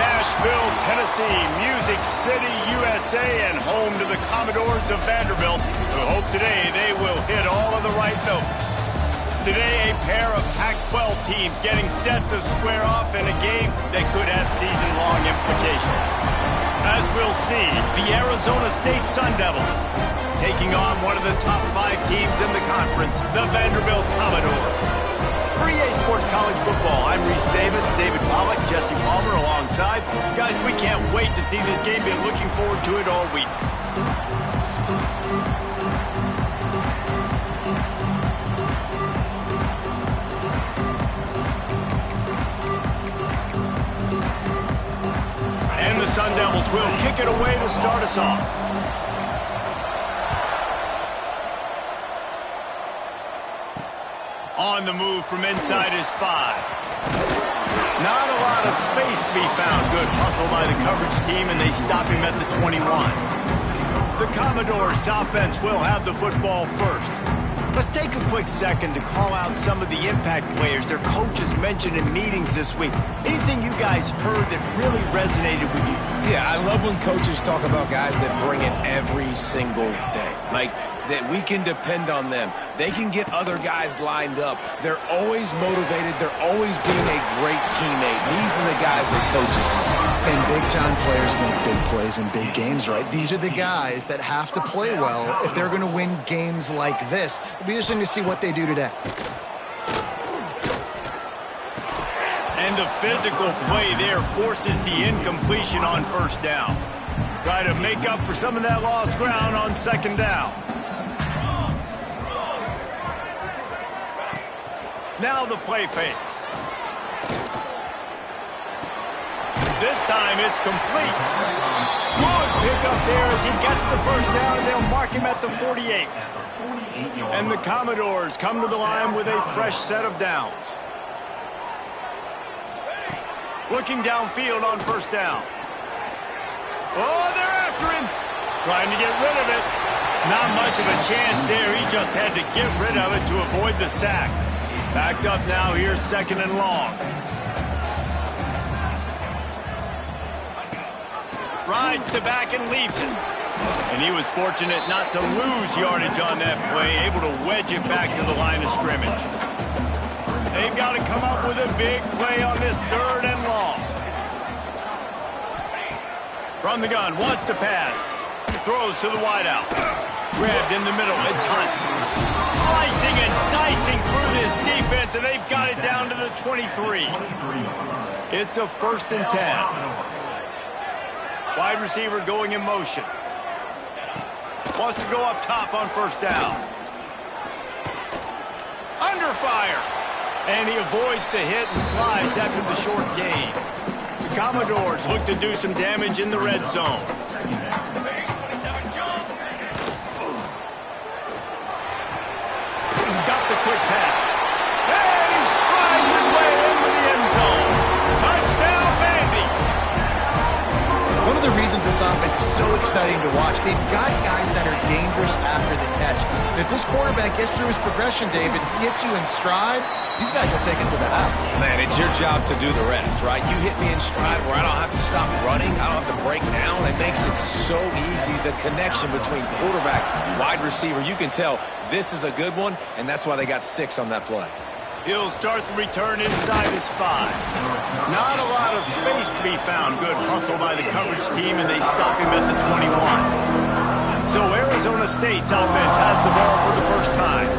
Nashville, Tennessee, Music City, USA, and home to the Commodores of Vanderbilt, who hope today they will hit all of the right notes. Today, a pair of Pac-12 teams getting set to square off in a game that could have season-long implications. As we'll see, the Arizona State Sun Devils taking on one of the top 5 teams in the conference, the Vanderbilt Commodores. For EA Sports College Football, I'm Reese Davis, David Pollack, Jesse Palmer alongside. Guys, we can't wait to see this game. Been looking forward to it all week. And the Sun Devils will kick it away to start us off. On the move from inside his 5. Not a lot of space to be found. Good hustle by the coverage team, and they stop him at the 21. The Commodores' offense will have the football first. Let's take a quick second to call out some of the impact players their coaches mentioned in meetings this week. Anything you guys heard that really resonated with you? Yeah, I love when coaches talk about guys that bring it every single day. Like, that we can depend on them. They can get other guys lined up. They're always motivated. They're always being a great teammate. These are the guys that coaches love. And big-time players make big plays in big games, right? These are the guys that have to play well if they're going to win games like this. It'll be interesting to see what they do today. And the physical play there forces the incompletion on first down. Try to make up for some of that lost ground on second down. Now the play fake. This time it's complete. Good pickup there as he gets the first down, and they'll mark him at the 48. And the Commodores come to the line with a fresh set of downs. Looking downfield on first down. Oh, they're after him. Trying to get rid of it. Not much of a chance there. He just had to get rid of it to avoid the sack. Backed up now here, second and long. Rides to back and leaves it. And he was fortunate not to lose yardage on that play, able to wedge it back to the line of scrimmage. They've got to come up with a big play on this third and long. From the gun, wants to pass. Throws to the wideout. Grabbed in the middle, it's Hunt. Slicing and dicing through this defense, and they've got it down to the 23. It's a 1st and 10. Wide receiver going in motion. Wants to go up top on first down. Under fire. And he avoids the hit and slides after the short gain. The Commodores look to do some damage in the red zone. Got the quick pass. And he strides his way into the end zone. Touchdown, Vandy. One of the reasons this offense is so exciting to watch, they've got guys that are dangerous after the catch. And if this quarterback gets through his progression, David, hits you in stride, these guys will take it to the house. Man, it's your job to do the rest, right? You hit me in stride where I don't have to stop running. I don't have to break down. It makes it so easy. The connection between quarterback, wide receiver, you can tell this is a good one, and that's why they got 6 on that play. He'll start the return inside his 5. Not a lot of space to be found. Good hustle by the coverage team, and they stop him at the 21. So Arizona State's offense has the ball for the first time.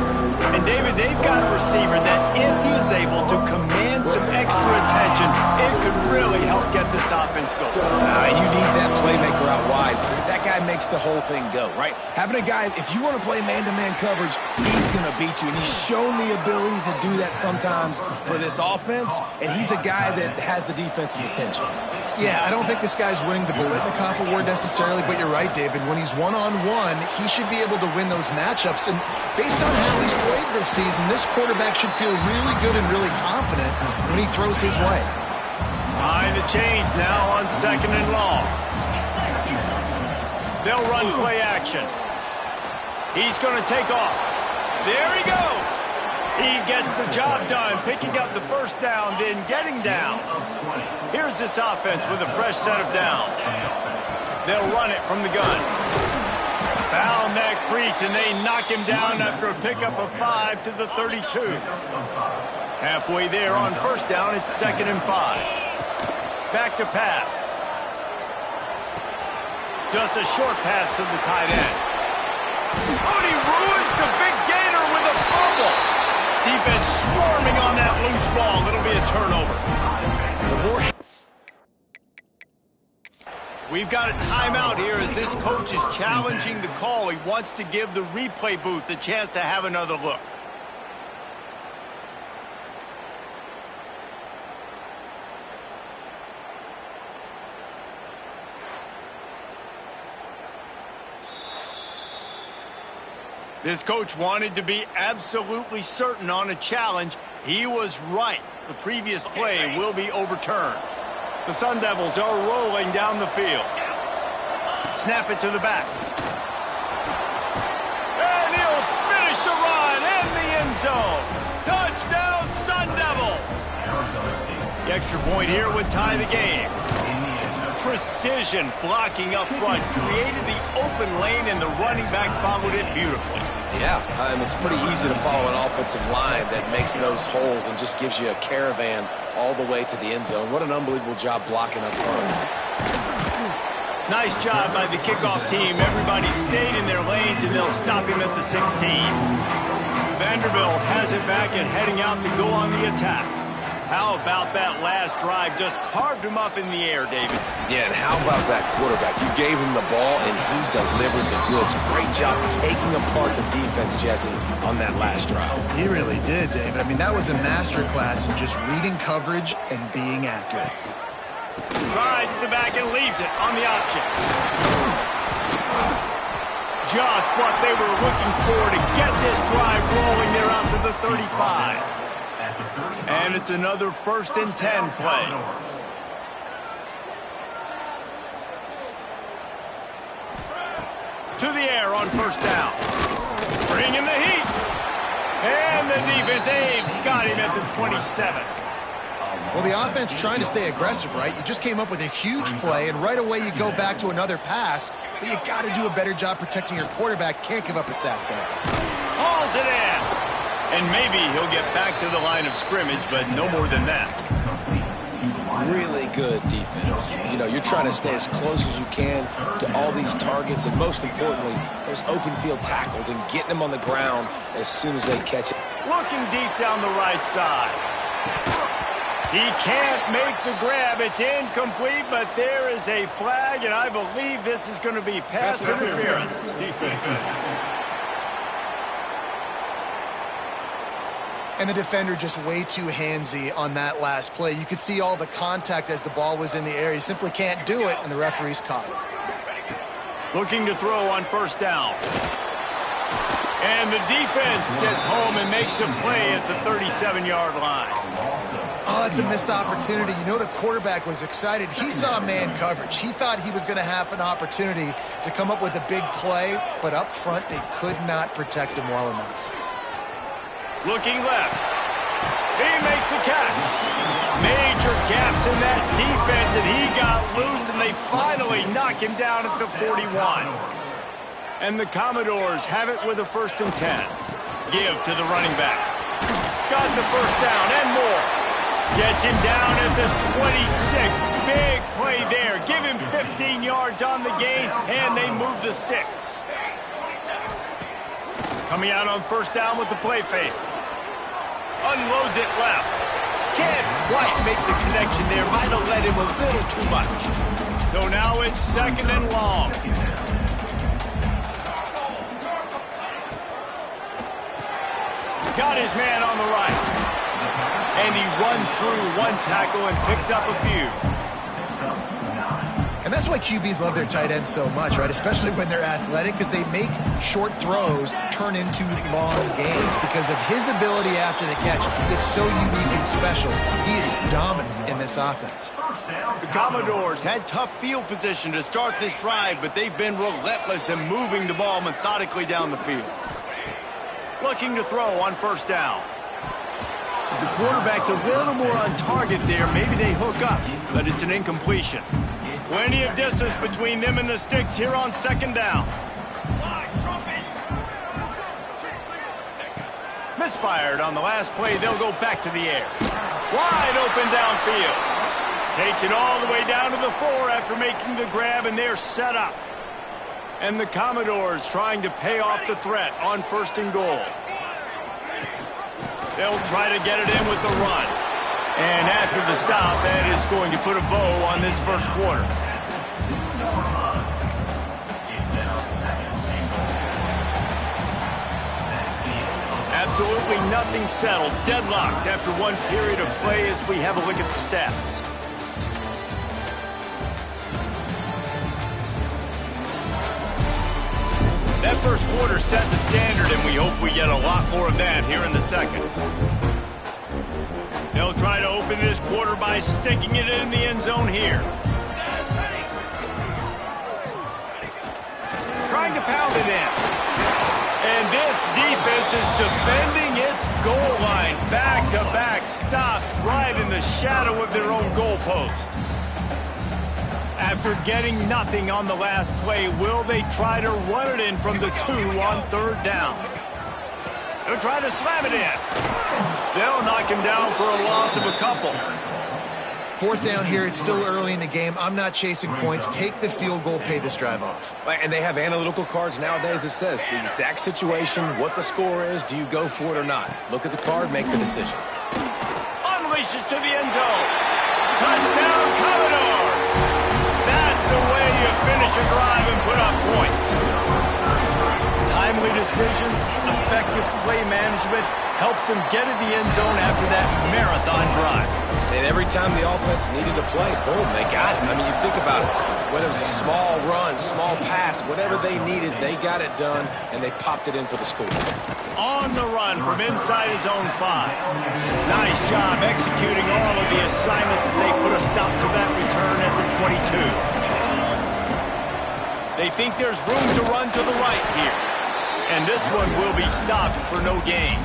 And David, they've got a receiver that if he is able to command some extra attention, it could really help get this offense going. You need that playmaker out wide. That guy makes the whole thing go, right? Having a guy, if you want to play man-to-man coverage, he's going to beat you. And he's shown the ability to do that sometimes for this offense. And he's a guy that has the defense's attention. Yeah, I don't think this guy's winning the Biletnikoff award necessarily, but you're right, David. When he's one-on-one, he should be able to win those matchups. And based on how he's played this season, this quarterback should feel really good and really confident when he throws his way. Behind the chains now on second and long. They'll run play action. He's going to take off. There he goes. He gets the job done, picking up the first down, then getting down. Here's this offense with a fresh set of downs. They'll run it from the gun. Found that crease, and they knock him down after a pickup of 5 to the 32. Halfway there on first down, it's 2nd and 5. Back to pass. Just a short pass to the tight end. Oh, and he ruins the big gainer with a fumble. Defense swarming on that loose ball. It'll be a turnover. We've got a timeout here as this coach is challenging the call. He wants to give the replay booth a chance to have another look. This coach wanted to be absolutely certain on a challenge. He was right. The previous play will be overturned. The Sun Devils are rolling down the field. Snap it to the back. And he'll finish the run in the end zone. Touchdown, Sun Devils. The extra point here would tie the game. Precision blocking up front created the open lane, and the running back followed it beautifully. Yeah, it's pretty easy to follow an offensive line that makes those holes and just gives you a caravan all the way to the end zone. What an unbelievable job blocking up front. Nice job by the kickoff team. Everybody stayed in their lanes, and they'll stop him at the 16. Vanderbilt has it back and heading out to go on the attack. How about that last drive? Just carved him up in the air, David. Yeah, and how about that quarterback? You gave him the ball, and he delivered the goods. Great job taking apart the defense, Jesse, on that last drive. He really did, David. I mean, that was a masterclass in just reading coverage and being accurate. Rides the back and leaves it on the option. Just what they were looking for to get this drive rolling there out to the 35. And it's another 1st and 10 play. To the air on first down. Bringing the heat. And the defense, they've got him at the 27. Well, the offense trying to stay aggressive, right? You just came up with a huge play, and right away you go back to another pass, but you got to do a better job protecting your quarterback. Can't give up a sack there. Hauls it in. And maybe he'll get back to the line of scrimmage, but no more than that. Really good defense. You know, you're trying to stay as close as you can to all these targets, and most importantly, those open field tackles and getting them on the ground as soon as they catch it. Looking deep down the right side. He can't make the grab. It's incomplete, but there is a flag, and I believe this is going to be pass interference. And the defender just way too handsy on that last play. You could see all the contact as the ball was in the air. He simply can't do it, and the referee's caught it. Looking to throw on first down. And the defense gets home and makes a play at the 37-yard line. Oh, that's a missed opportunity. You know, the quarterback was excited. He saw man coverage. He thought he was going to have an opportunity to come up with a big play, but up front they could not protect him well enough. Looking left. He makes the catch. Major gaps in that defense, and he got loose, and they finally knock him down at the 41. And the Commodores have it with a 1st and 10. Give to the running back. Got the first down and more. Gets him down at the 26. Big play there. Give him 15 yards on the gain, and they move the sticks. Coming out on first down with the play fake. Unloads it left. Can't quite make the connection there. Might have let him a little too much. So now it's 2nd and long. Got his man on the right. And he runs through one tackle and picks up a few. And that's why QBs love their tight ends so much, right? Especially when they're athletic, because they make short throws turn into long gains because of his ability after the catch. It's so unique and special. He is dominant in this offense. The Commodores had tough field position to start this drive, but they've been relentless in moving the ball methodically down the field. Looking to throw on first down. the quarterback's a little more on target there. Maybe they hook up, but it's an incompletion. Plenty of distance between them and the sticks here on second down. Misfired on the last play. They'll go back to the air. Wide open downfield. Takes it all the way down to the 4 after making the grab, and they're set up. And the Commodores trying to pay off the threat on 1st and goal. They'll try to get it in with the run. And after the stop, that is going to put a bow on this first quarter. Absolutely nothing settled. Deadlocked after one period of play as we have a look at the stats. That first quarter set the standard, and we hope we get a lot more of that here in the second. They'll try to open this quarter by sticking it in the end zone here. Trying to pound it in. And this defense is defending its goal line. Back-to-back stops right in the shadow of their own goalpost. After getting nothing on the last play, will they try to run it in from the 2 on 3rd down? They'll try to slam it in. They'll knock him down for a loss of a couple. 4th down here. It's still early in the game. I'm not chasing points. Take the field goal, pay this drive off. And they have analytical cards nowadays that says the exact situation, what the score is, do you go for it or not? Look at the card, make the decision. Unleashes to the end zone. Touchdown, Commodores. That's the way you finish a drive and put up points. Timely decisions, effective play management helps them get in the end zone after that marathon drive. And every time the offense needed to play, boom, they got it. I mean, you think about it. Whether it was a small run, small pass, whatever they needed, they got it done, and they popped it in for the score. On the run from inside his own 5. Nice job executing all of the assignments as they put a stop to that return at the 22. They think there's room to run to the right here. And this one will be stopped for no gain.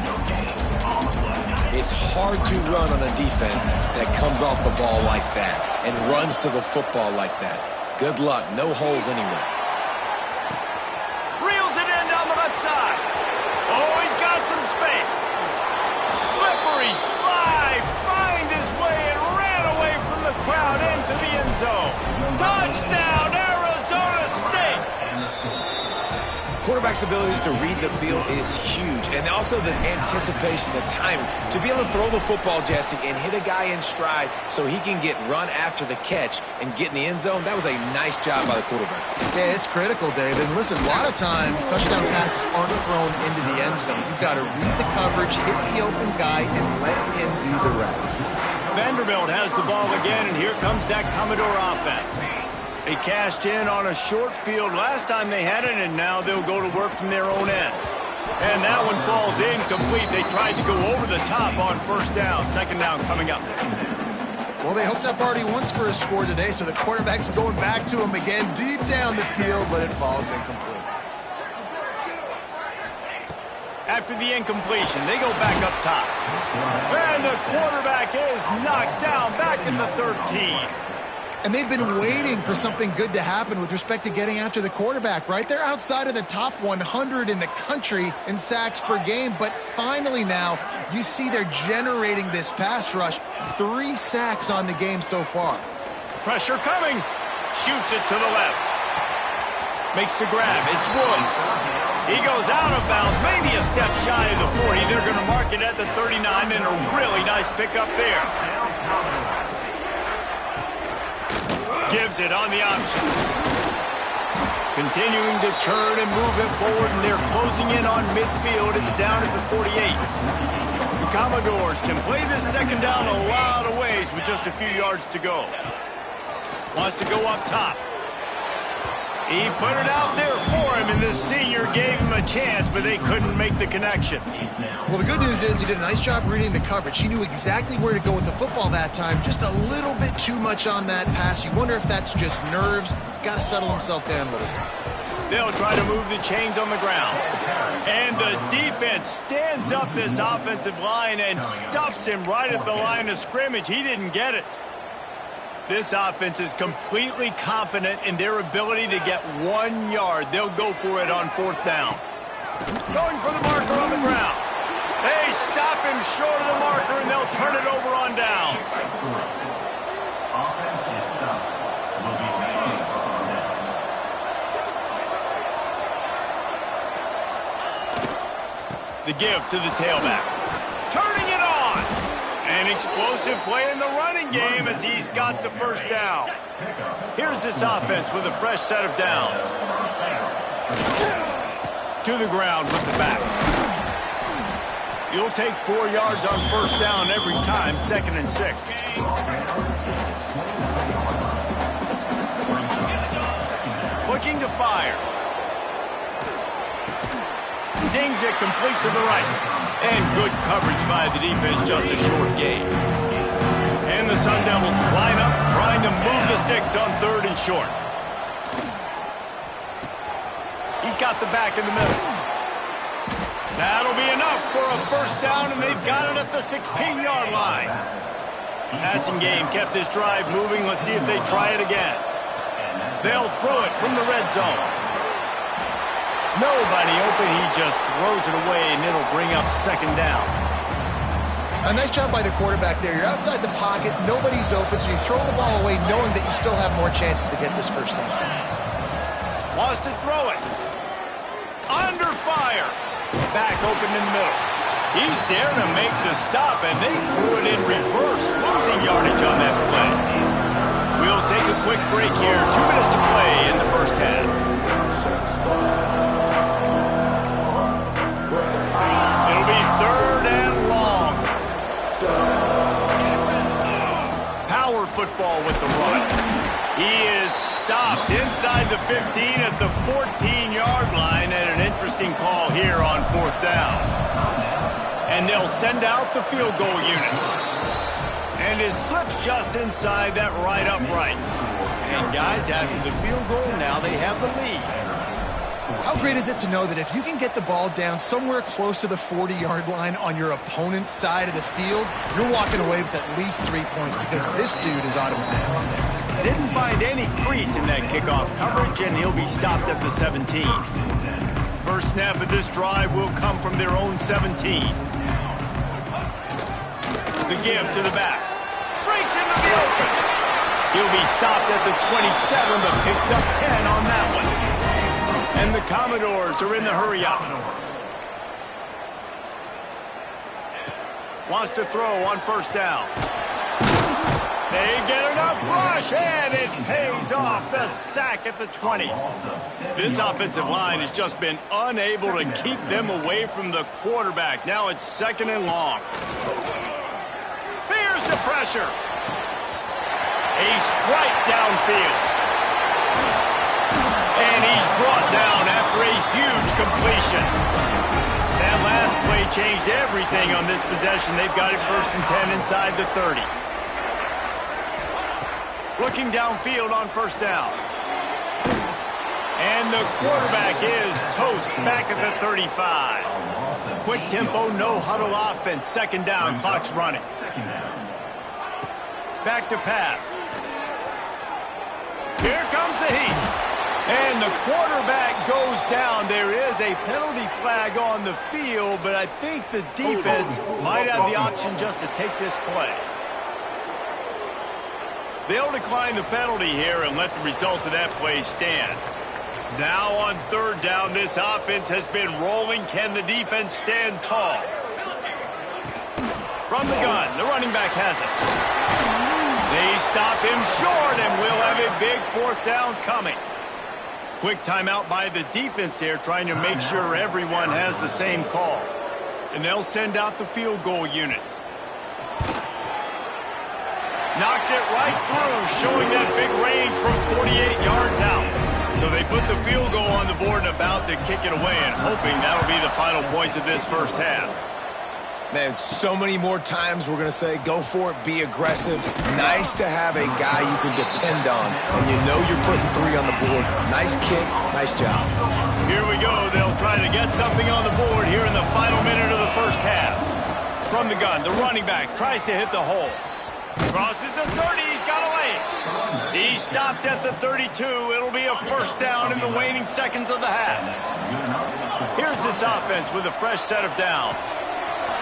It's hard to run on a defense that comes off the ball like that and runs to the football like that. Good luck. No holes anywhere. Reels it in down the left side. Oh, he's got some space. Slippery slide. Find his way and ran away from the crowd into the end zone. Touchdown, Arizona State. Quarterback's abilities to read the field is huge, and also the anticipation, the timing. To be able to throw the football, Jesse, and hit a guy in stride so he can get run after the catch and get in the end zone, that was a nice job by the quarterback. Yeah, it's critical, David. And listen, a lot of times touchdown passes aren't thrown into the end zone. You've got to read the coverage, hit the open guy, and let him do the rest. Vanderbilt has the ball again, and here comes that Commodore offense. They cashed in on a short field last time they had it, and now they'll go to work from their own end. And that one falls incomplete. They tried to go over the top on 1st down. 2nd down coming up. Well, they hooked up already once for a score today, so the quarterback's going back to him again deep down the field, but it falls incomplete. After the incompletion, they go back up top. And the quarterback is knocked down back in the 13. And they've been waiting for something good to happen with respect to getting after the quarterback, right? They're outside of the top 100 in the country in sacks per game, but finally now you see they're generating this pass rush. 3 sacks on the game so far. Pressure coming. Shoots it to the left. Makes the grab. It's Woods. He goes out of bounds, maybe a step shy of the 40. They're going to mark it at the 39, and a really nice pickup there. Gives it on the option. Continuing to turn and move it forward, and they're closing in on midfield. It's down at the 48. The Commodores can play this 2nd down a lot of ways with just a few yards to go. Wants to go up top. He put it out there for him, and the senior gave him a chance, but they couldn't make the connection. Well, the good news is he did a nice job reading the coverage. He knew exactly where to go with the football that time. Just a little bit too much on that pass. You wonder if that's just nerves. He's got to settle himself down a little bit. They'll try to move the chains on the ground. And the defense stands up this offensive line and stuffs him right at the line of scrimmage. He didn't get it. This offense is completely confident in their ability to get 1 yard. They'll go for it on 4th down. Going for the marker on the ground. They stop him short of the marker, and they'll turn it over on downs. Offense is stopped. Will be remaining on down. The give to the tailback. Turning it on. An explosive play in the running game as he's got the 1st down. Here's this offense with a fresh set of downs. To the ground with the back. You'll take 4 yards on 1st down every time, 2nd and 6. Looking to fire. Zings it complete to the right. And good coverage by the defense, just a short gain. And the Sun Devils line up, trying to move the sticks on 3rd and short. He's got the back in the middle. That'll be enough for a 1st down, and they've got it at the 16-yard line. Passing game kept this drive moving. Let's see if they try it again. They'll throw it from the red zone. Nobody open. He just throws it away, and it'll bring up 2nd down. A nice job by the quarterback there. You're outside the pocket. Nobody's open, so you throw the ball away knowing that you still have more chances to get this 1st down. Wants to throw it. Under fire. Back open in the middle. He's there to make the stop, and they threw it in reverse, losing yardage on that play. We'll take a quick break here. 2 minutes to play in the 1st half. It'll be 3rd and long. Power football with the run. He is stopped inside the 15 at the 14-yard line, and an interesting call here on 4th down. And they'll send out the field goal unit. And it slips just inside that right upright. And guys, after the field goal, now they have the lead. How great is it to know that if you can get the ball down somewhere close to the 40-yard line on your opponent's side of the field, you're walking away with at least 3 points because this dude is automatic. Didn't find any crease in that kickoff coverage, and he'll be stopped at the 17. First snap of this drive will come from their own 17. The give to the back. Breaks into the open. He'll be stopped at the 27, but picks up 10 on that one. And the Commodores are in the hurry-up. Wants to throw on 1st down. They get enough rush, and it pays off. The sack at the 20. This offensive line has just been unable to keep them away from the quarterback. Now it's 2nd and long. Here's the pressure. A strike downfield. And he's brought down after a huge completion. That last play changed everything on this possession. They've got it 1st and 10 inside the 30. Looking downfield on 1st down. And the quarterback is toast back at the 35. Quick tempo, no huddle offense. 2nd down, clock's running. Back to pass. Here comes the heat. And the quarterback goes down. There is a penalty flag on the field, but I think the defense might have the option just to take this play. They'll decline the penalty here and let the result of that play stand. Now on 3rd down, this offense has been rolling. Can the defense stand tall? From the gun, the running back has it. They stop him short, and we'll have a big 4th down coming. Quick timeout by the defense there, trying to make sure everyone has the same call. And they'll send out the field goal unit. Knocked it right through, showing that big range from 48 yards out. So they put the field goal on the board and about to kick it away, and hoping that'll be the final points of this 1st half. Man, so many more times we're going to say, go for it, be aggressive. Nice to have a guy you can depend on, and you know you're putting 3 on the board. Nice kick, nice job. Here we go. They'll try to get something on the board here in the final minute of the first half. From the gun, the running back tries to hit the hole. Crosses the 30. He's got a lane. He stopped at the 32. It'll be a first down in the waning seconds of the half. Here's this offense with a fresh set of downs.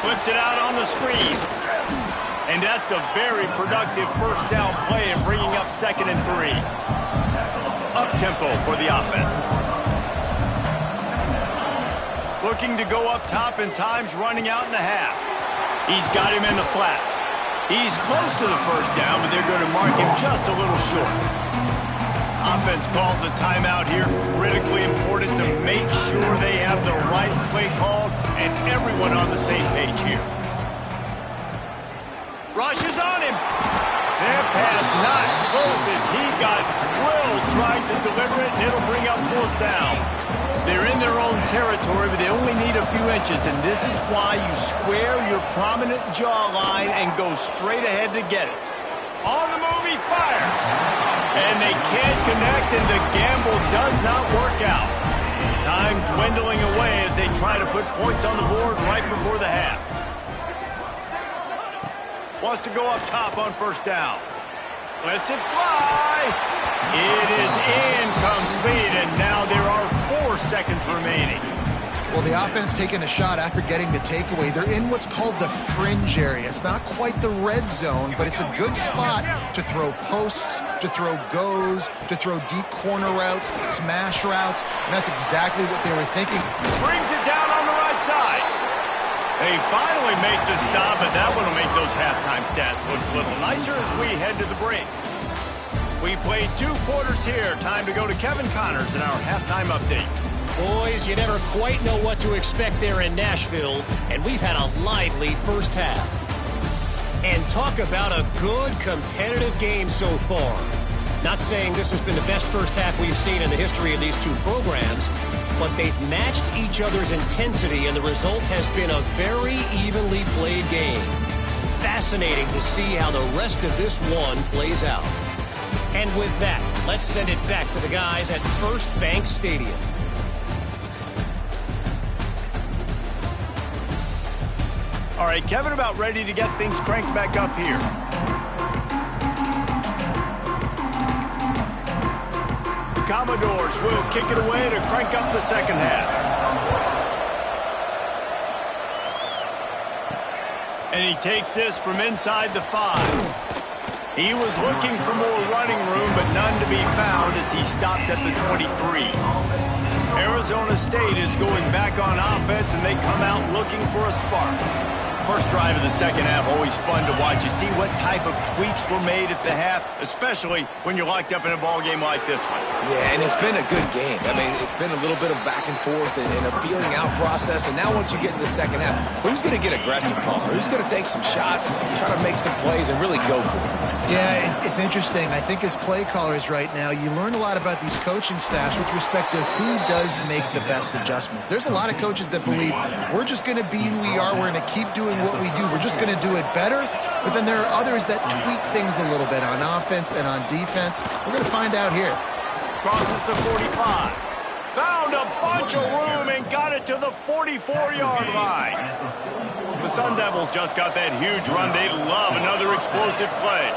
Flips it out on the screen. And that's a very productive first down play in bringing up 2nd and 3. Up-tempo for the offense. Looking to go up top, and time's running out in the half. He's got him in the flat. He's close to the first down, but they're going to mark him just a little short. Offense calls a timeout here. Critically important to make sure they have the right play called and everyone on the same page here. Rushes on him. That pass not close as he got drilled trying to deliver it, and it'll bring up 4th down. They're in their own territory, but they only need a few inches, and this is why you square your prominent jawline and go straight ahead to get it. On the move, he fires. And they can't connect, and the gamble does not work out. Time dwindling away as they try to put points on the board right before the half. Wants to go up top on first down. Lets it fly. It is incomplete, and now there are 4 seconds remaining. Well, the offense taking a shot after getting the takeaway. They're in what's called the fringe area. It's not quite the red zone, but it's a good spot to throw posts, to throw goes, to throw deep corner routes, smash routes, and that's exactly what they were thinking. Brings it down on the right side. They finally make the stop, and that one will make those halftime stats look a little nicer as we head to the break. We played 2 quarters here. Time to go to Kevin Connors in our halftime update. Boys, you never quite know what to expect there in Nashville, and we've had a lively first half. And talk about a good competitive game so far. Not saying this has been the best first half we've seen in the history of these 2 programs, but they've matched each other's intensity, and the result has been a very evenly played game. Fascinating to see how the rest of this one plays out. And with that, let's send it back to the guys at First Bank Stadium. All right, Kevin, about ready to get things cranked back up here. The Commodores will kick it away to crank up the second half. And he takes this from inside the 5. He was looking for more running room, but none to be found as he stopped at the 23. Arizona State is going back on offense, and they come out looking for a spark. First drive of the second half, always fun to watch. You see what type of tweaks were made at the half, especially when you're locked up in a ball game like this one. Yeah, and it's been a good game. I mean, it's been a little bit of back and forth and a feeling out process. And now once you get in the second half, who's going to get aggressive, Palmer? Who's going to take some shots, try to make some plays, and really go for it? Yeah, it's interesting. I think as play callers right now, you learn a lot about these coaching staffs with respect to who does make the best adjustments. There's a lot of coaches that believe we're just going to be who we are. We're going to keep doing what we do. We're just going to do it better. But then there are others that tweak things a little bit on offense and on defense. We're going to find out here. Crosses the 45. Found a bunch of room and got it to the 44-yard line. The Sun Devils just got that huge run. They love another explosive play.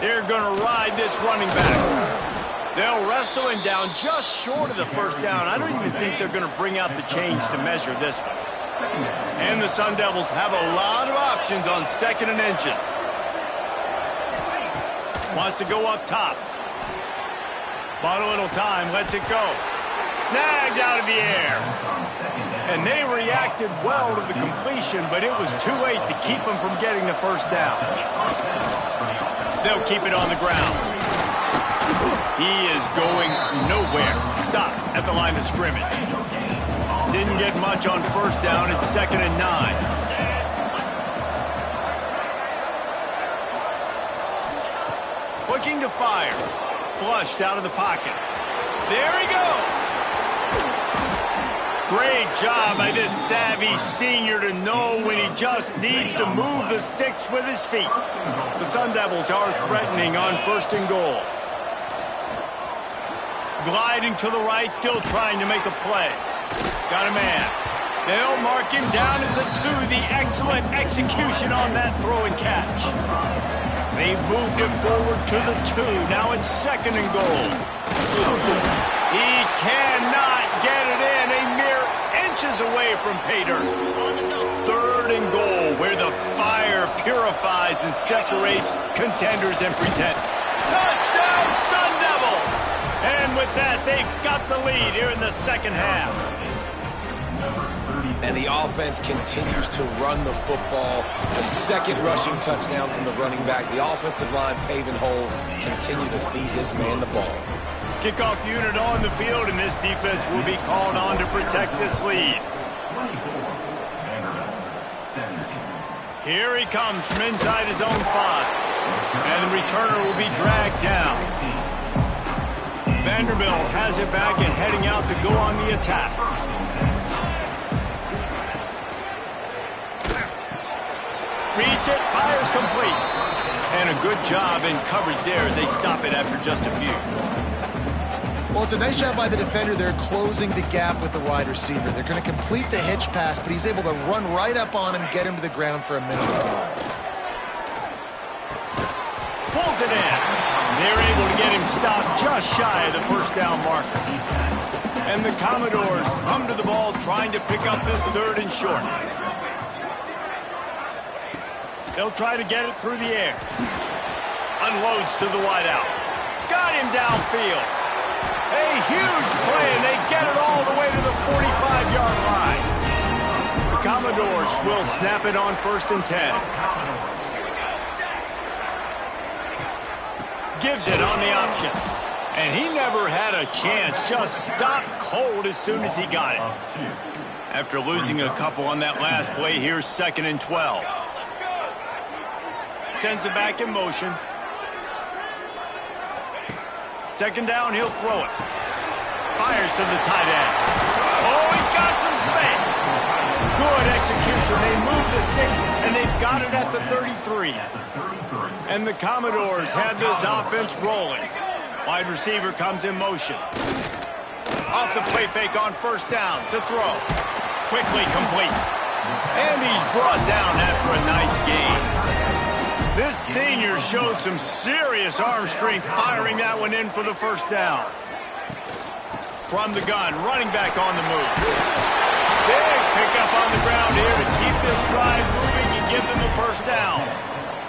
They're going to ride this running back. They'll wrestle him down just short of the first down. I don't even think they're going to bring out the chains to measure this one. And the Sun Devils have a lot of options on 2nd and inches. Wants to go up top. Bought a little time, lets it go. Snagged out of the air. And they reacted well to the completion, but it was too late to keep them from getting the first down. They'll keep it on the ground. He is going nowhere. Stop at the line of scrimmage. Didn't get much on first down. It's 2nd and 9. Looking to fire. Flushed out of the pocket. There he goes. Great job by this savvy senior to know when he just needs to move the sticks with his feet. The Sun Devils are threatening on 1st and goal. Gliding to the right, still trying to make a play. Got a man. They'll mark him down at the 2. The excellent execution on that throw and catch. They've moved it forward to the 2. Now it's 2nd and goal. He cannot get it in. A mere inches away from pay dirt. 3rd and goal, where the fire purifies and separates contenders and pretend. Touchdown, Sun Devils! And with that, they've got the lead here in the 2nd half. And the offense continues to run the football. A 2nd rushing touchdown from the running back. The offensive line paving holes, continue to feed this man the ball. Kickoff unit on the field, and this defense will be called on to protect this lead. Here he comes from inside his own 5. And the returner will be dragged down. Vanderbilt has it back and heading out to go on the attack. Reads it, fires complete. And a good job in coverage there as they stop it after just a few. Well, it's a nice job by the defender there, closing the gap with the wide receiver. They're going to complete the hitch pass, but he's able to run right up on him, get him to the ground for a minute. Pulls it in. They're able to get him stopped just shy of the 1st down marker. And the Commodores come to the ball trying to pick up this 3rd and short. They'll try to get it through the air. Unloads to the wideout. Got him downfield. A huge play, and they get it all the way to the 45-yard line. The Commodores will snap it on 1st and 10. Gives it on the option. And he never had a chance. Just stopped cold as soon as he got it. After losing a couple on that last play, here's 2nd and 12. Sends it back in motion. 2nd down, he'll throw it. Fires to the tight end. Oh, he's got some space. Good execution. They move the sticks, and they've got it at the 33. And the Commodores have this offense rolling. Wide receiver comes in motion. Off the play fake on 1st down to throw. Quickly complete. And he's brought down after a nice gain. This senior showed some serious arm strength firing that one in for the 1st down. From the gun, running back on the move. Big pickup on the ground here to keep this drive moving and give them a 1st down.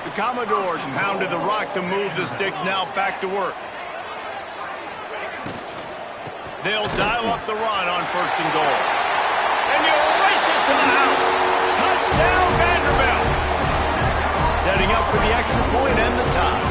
The Commodores pounded the rock to move the sticks, now back to work. They'll dial up the run on 1st and goal. And you'll race it to the house. Touchdown, Vanderbilt. Setting up for the extra point and the tie.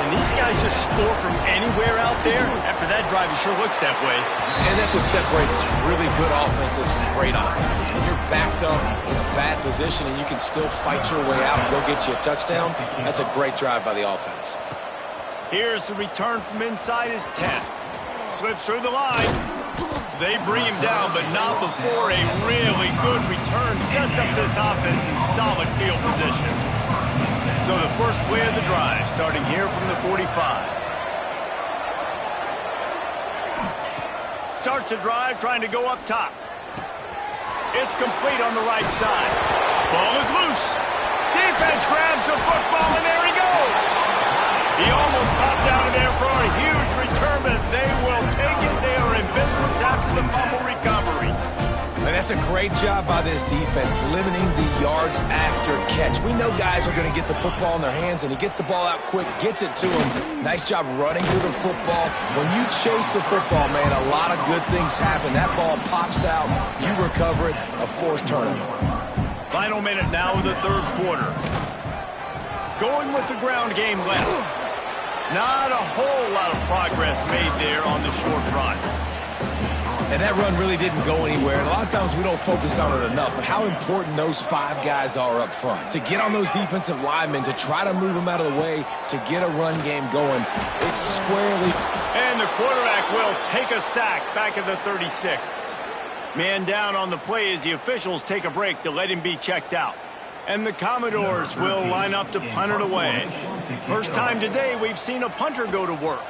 And these guys just score from anywhere out there. After that drive, it sure looks that way. And that's what separates really good offenses from great offenses. When you're backed up in a bad position and you can still fight your way out and go get you a touchdown, that's a great drive by the offense. Here's the return from inside his 10. Slips through the line. They bring him down, but not before a really good return sets up this offense in solid field position. So the first play of the drive, starting here from the 45. Starts the drive, trying to go up top. It's complete on the right side. Ball is loose. Defense grabs the football, and there he goes. He almost popped out of there for a huge return, but they will take it. They are in business after the fumble recovery. And that's a great job by this defense, limiting the yards after catch. We know guys are going to get the football in their hands, and he gets the ball out quick, gets it to him. Nice job running to the football. When you chase the football, man, a lot of good things happen. That ball pops out, you recover it, a forced turnover. Final minute now of the 3rd quarter. Going with the ground game left. Not a whole lot of progress made there on the short run. And that run really didn't go anywhere. And a lot of times we don't focus on it enough, but how important those 5 guys are up front. To get on those defensive linemen, to try to move them out of the way, to get a run game going. It's squarely. And the quarterback will take a sack back at the 36. Man down on the play as the officials take a break to let him be checked out. And the Commodores will line up to punt it away. First time today we've seen a punter go to work.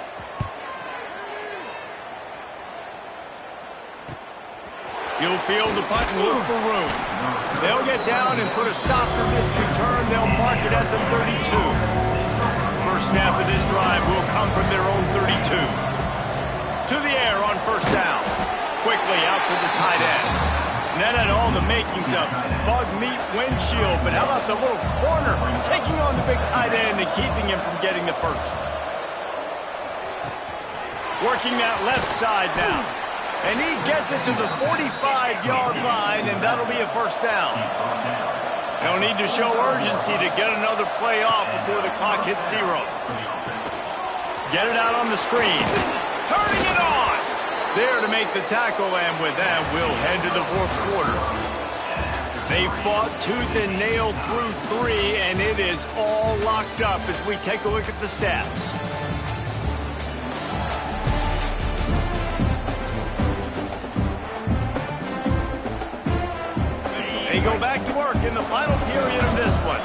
You'll field the punt and look for room. They'll get down and put a stop to this return. They'll mark it at the 32. First snap of this drive will come from their own 32. To the air on first down. Quickly out to the tight end. And that had all the makings of bug meat windshield, but how about the little corner taking on the big tight end and keeping him from getting the first? Working that left side now. And he gets it to the 45-yard line, and that'll be a first down. They'll need to show urgency to get another play off before the clock hits 0. Get it out on the screen. Turning it on. There to make the tackle, and with that, we'll head to the fourth quarter. They fought tooth and nail through 3, and it is all locked up as we take a look at the stats. They go back to work in the final period of this one.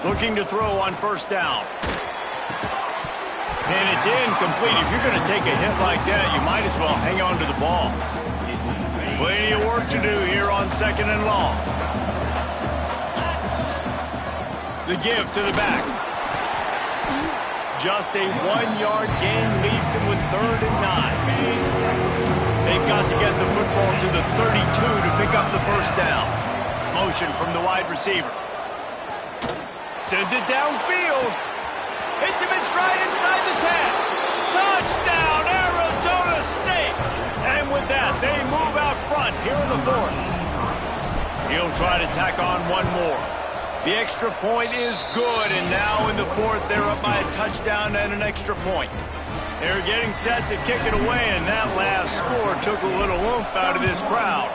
Looking to throw on first down. And it's incomplete. If you're going to take a hit like that, you might as well hang on to the ball. Plenty of work to do here on second and long. The give to the back. Just a 1-yard gain leaves them with 3rd and 9. They've got to get the football to the 32 to pick up the first down. Motion from the wide receiver. Sends it downfield. Hits him in stride inside the 10. Touchdown, Arizona State. And with that, they move out front here in the 4th. He'll try to tack on one more. The extra point is good, and now in the 4th, they're up by a touchdown and an extra point. They're getting set to kick it away, and that last score took a little oomph out of this crowd.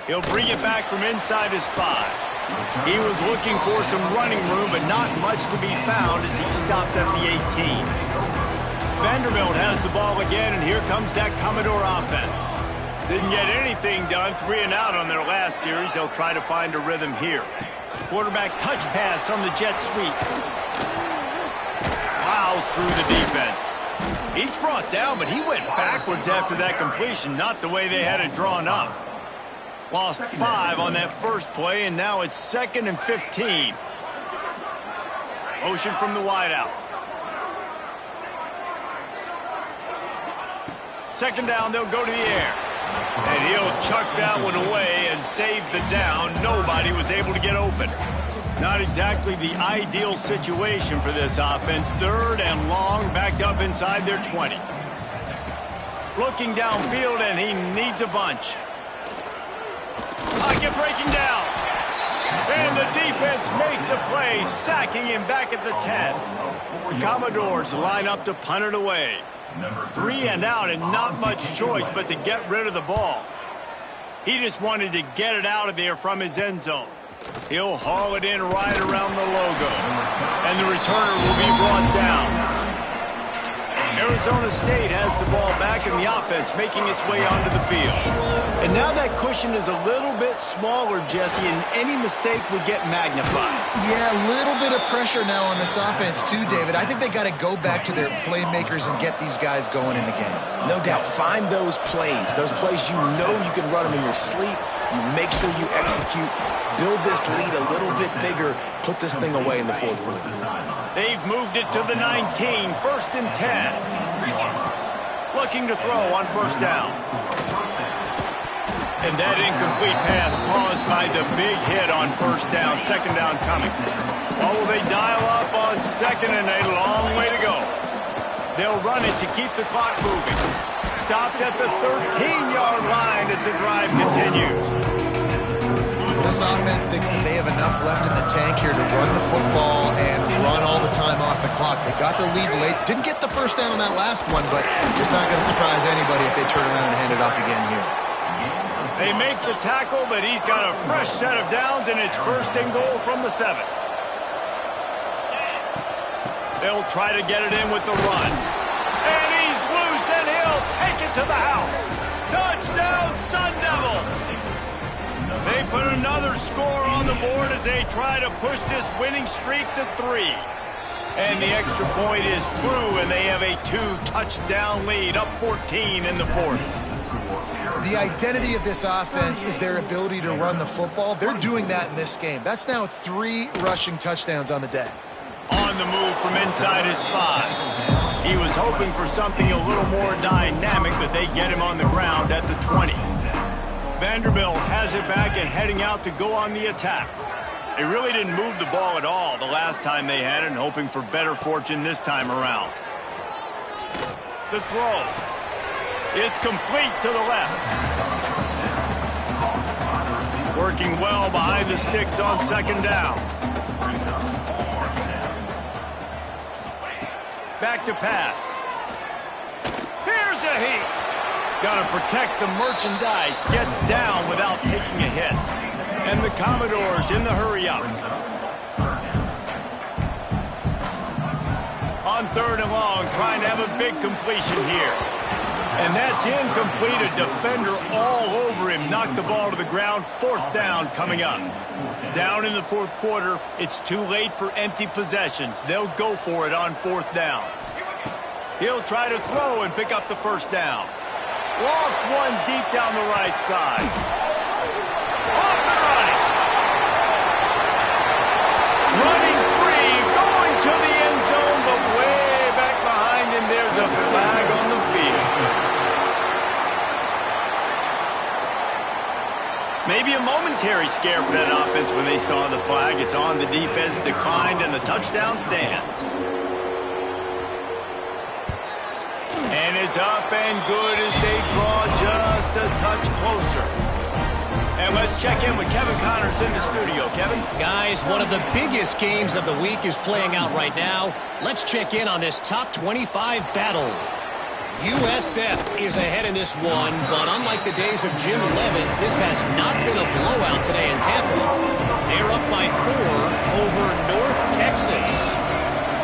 He'll bring it back from inside his 5. He was looking for some running room, but not much to be found as he stopped at the 18. Vanderbilt has the ball again, and here comes that Commodore offense. Didn't get anything done, 3 and out on their last series. They'll try to find a rhythm here. Quarterback touch pass on the jet sweep. Plows through the defense. He's brought down, but he went backwards after that completion, not the way they had it drawn up. Lost 5 on that first play, and now it's 2nd and 15. Motion from the wideout. Second down, they'll go to the air. And he'll chuck that one away and save the down. Nobody was able to get open. Not exactly the ideal situation for this offense. 3rd and long, backed up inside their 20. Looking downfield, and he needs a bunch. Pocket breaking down. And the defense makes a play, sacking him back at the 10. The Commodores line up to punt it away. 3 and out, and not much choice but to get rid of the ball. He just wanted to get it out of there from his end zone. He'll haul it in right around the logo. And the returner will be brought down. Arizona State has the ball back in the offense, making its way onto the field. And now that cushion is a little bit smaller, Jesse, and any mistake would get magnified. Yeah, a little bit of pressure now on this offense too, David. I think they got to go back to their playmakers and get these guys going in the game. No doubt. Find those plays you know you can run them in your sleep. You make sure you execute. Build this lead a little bit bigger. Put this thing away in the 4th quarter. They've moved it to the 19, 1st and 10. Looking to throw on first down. And that incomplete pass caused by the big hit on first down. Second down coming. Well, will they dial up on 2nd and a long way to go? They'll run it to keep the clock moving. Stopped at the 13-yard line as the drive continues. This offense thinks that they have enough left in the tank here to run the football and run all the time off the clock. They got the lead late. Didn't get the first down on that last one, but it's not going to surprise anybody if they turn around and hand it off again here. They make the tackle, but he's got a fresh set of downs, and it's 1st and goal from the 7. They'll try to get it in with the run. And he's to the house. Touchdown, Sun Devils! They put another score on the board as they try to push this winning streak to 3. And the extra point is true, and they have a 2-touchdown lead, up 14 in the fourth. The identity of this offense is their ability to run the football. They're doing that in this game. That's now 3 rushing touchdowns on the day. On the move from inside his 5. He was hoping for something a little more dynamic, but they get him on the ground at the 20. Vanderbilt has it back and heading out to go on the attack. They really didn't move the ball at all the last time they had it, and hoping for better fortune this time around. The throw. It's complete to the left. Working well behind the sticks on second down. Back to pass. Here's a heat. Got to protect the merchandise. Gets down without taking a hit. And the Commodores in the hurry-up. On third and long, trying to have a big completion here. And that's incomplete. A defender all over him. Knocked the ball to the ground. Fourth down coming up. Down in the fourth quarter. It's too late for empty possessions. They'll go for it on fourth down. He'll try to throw and pick up the first down. Lofts one deep down the right side. Off and running. Running free, going to the end zone, but way back behind him, there's a flag on the field. Maybe a momentary scare for that offense when they saw the flag. It's on, the defense declined, and the touchdown stands. And it's up and good as they draw just a touch closer. And let's check in with Kevin Connors in the studio. Kevin? Guys, one of the biggest games of the week is playing out right now. Let's check in on this top 25 battle. USF is ahead in this one, but unlike the days of Jim Levitt, this has not been a blowout today in Tampa. They're up by 4 over North Texas.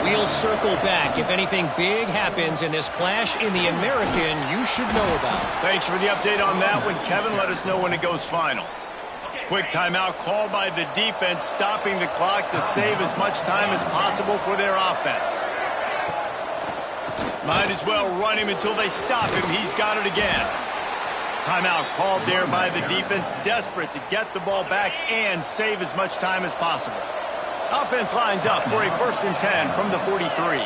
We'll circle back if anything big happens in this clash in the American you should know about. Thanks for the update on that one, Kevin. Let us know when it goes final. Quick timeout called by the defense, stopping the clock to save as much time as possible for their offense. Might as well run him until they stop him. He's got it again. Timeout called there by the defense, desperate to get the ball back and save as much time as possible. Offense lines up for a 1st and 10 from the 43.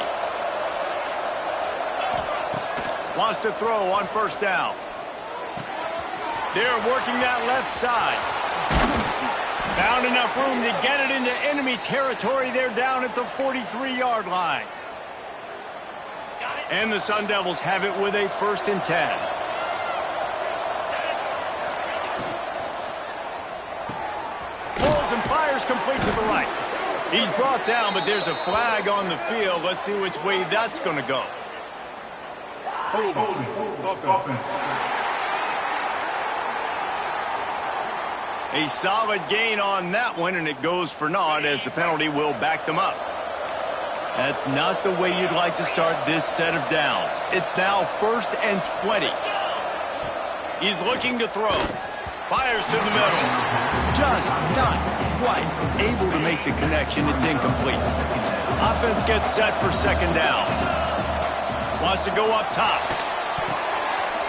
Wants to throw on first down. They're working that left side. Found enough room to get it into enemy territory. They're down at the 43-yard line. And the Sun Devils have it with a 1st and 10. Pulls and fires complete to the right. He's brought down, but there's a flag on the field. Let's see which way that's going to go. A solid gain on that one, and it goes for naught as the penalty will back them up. That's not the way you'd like to start this set of downs. It's now 1st and 20. He's looking to throw. Fires to the middle. Just not quite able to make the connection. It's incomplete. Offense gets set for second down. Wants to go up top.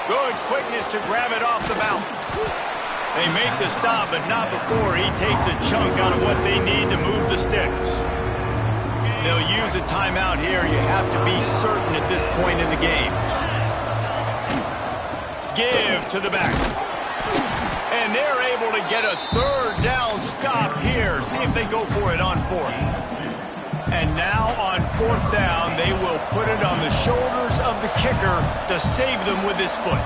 Good quickness to grab it off the bounce. They make the stop, but not before he takes a chunk out of what they need to move the sticks. They'll use a timeout here. You have to be certain at this point in the game. Give to the back. And they're able to get a 3rd down stop here. See if they go for it on 4th. And now on 4th down, they will put it on the shoulders of the kicker to save them with his foot.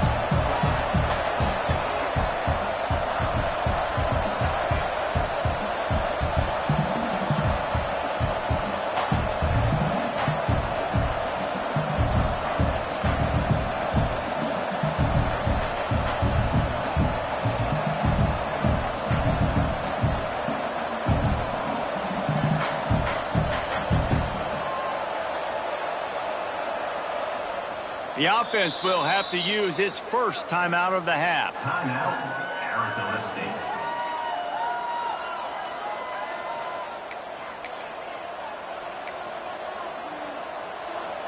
The The offense will have to use its first timeout of the half. Timeout, Arizona State.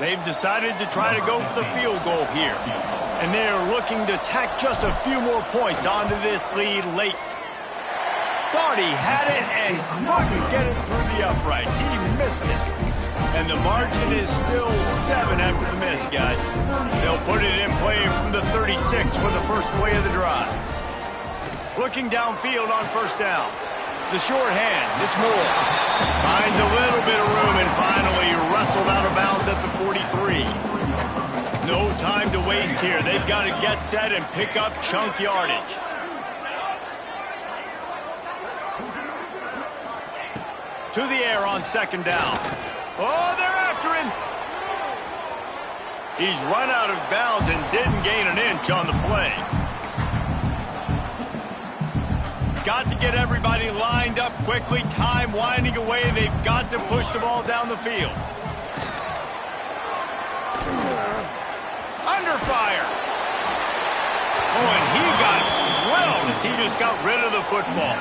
They've decided to try to go for the field goal here. And they're looking to tack just a few more points onto this lead late. Thought he had it and couldn't get it through the uprights. He missed it. And the margin is still 7 after the miss, guys. They'll put it in play from the 36 for the first play of the drive. Looking downfield on first down. The short hands, it's Moore. Finds a little bit of room and finally wrestled out of bounds at the 43. No time to waste here. They've got to get set and pick up chunk yardage. To the air on second down. Oh, they're after him. He's run out of bounds and didn't gain an inch on the play. Got to get everybody lined up quickly. Time winding away. They've got to push the ball down the field. Under fire. Oh, and he got drilled as he just got rid of the football.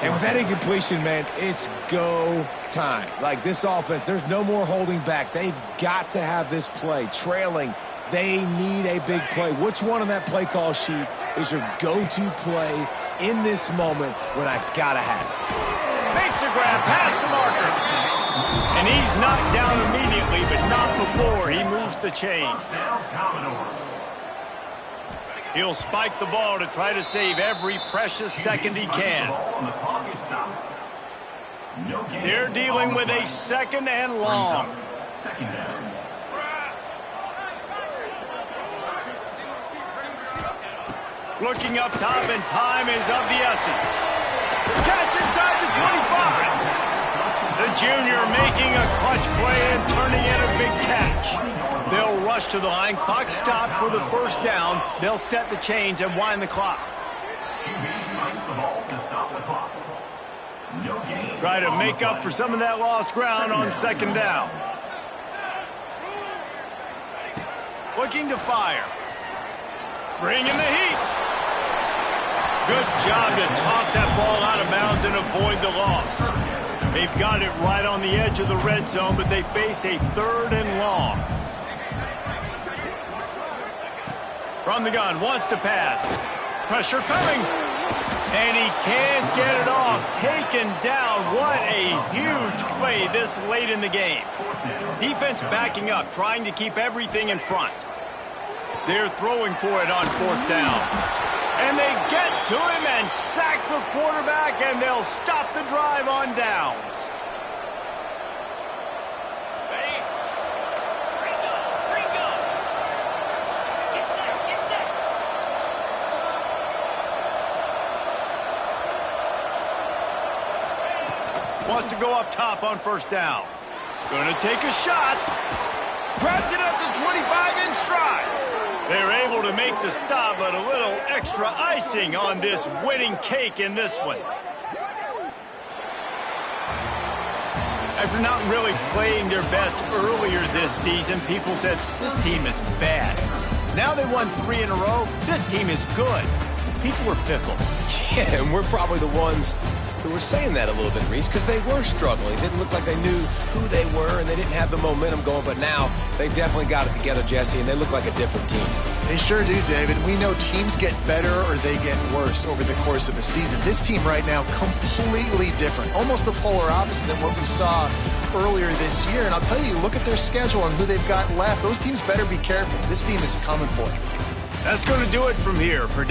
And with that incompletion, man, it's go time. Like this offense, there's no more holding back. They've got to have this play. Trailing, they need a big play. Which one on that play call sheet is your go-to play in this moment when I gotta have it? Makes a grab past the marker. And he's knocked down immediately, but not before he moves the chains. He'll spike the ball to try to save every precious second he can. They're dealing with a second and long. Looking up top, and time is of the essence. Catch inside the 25. The junior making a clutch play and turning in a big catch. They'll rush to the line. Clock stopped for the first down. They'll set the chains and wind the clock. Try to make up for some of that lost ground on second down. Looking to fire. Bringing the heat. Good job to toss that ball out of bounds and avoid the loss. They've got it right on the edge of the red zone, but they face a third and long. From the gun, wants to pass. Pressure coming. And he can't get it off. Taken down. What a huge play this late in the game. Defense backing up, trying to keep everything in front. They're throwing for it on fourth down. And they get to him and sack the quarterback, and they'll stop the drive on downs. Wants to go up top on first down. Going to take a shot. Grabs it at the 25 in stride. They're able to make the stop, but a little extra icing on this winning cake in this one. After not really playing their best earlier this season, people said, this team is bad. Now they won 3 in a row. This team is good. People are fickle. Yeah, and we're probably the ones who were saying that a little bit, Reese, because they were struggling. It didn't look like they knew who they were, and they didn't have the momentum going, but now they've definitely got it together, Jesse, and they look like a different team. They sure do, David. We know teams get better or they get worse over the course of a season. This team right now, completely different. Almost the polar opposite than what we saw earlier this year. And I'll tell you, look at their schedule and who they've got left. Those teams better be careful. This team is coming for it. That's going to do it from here. For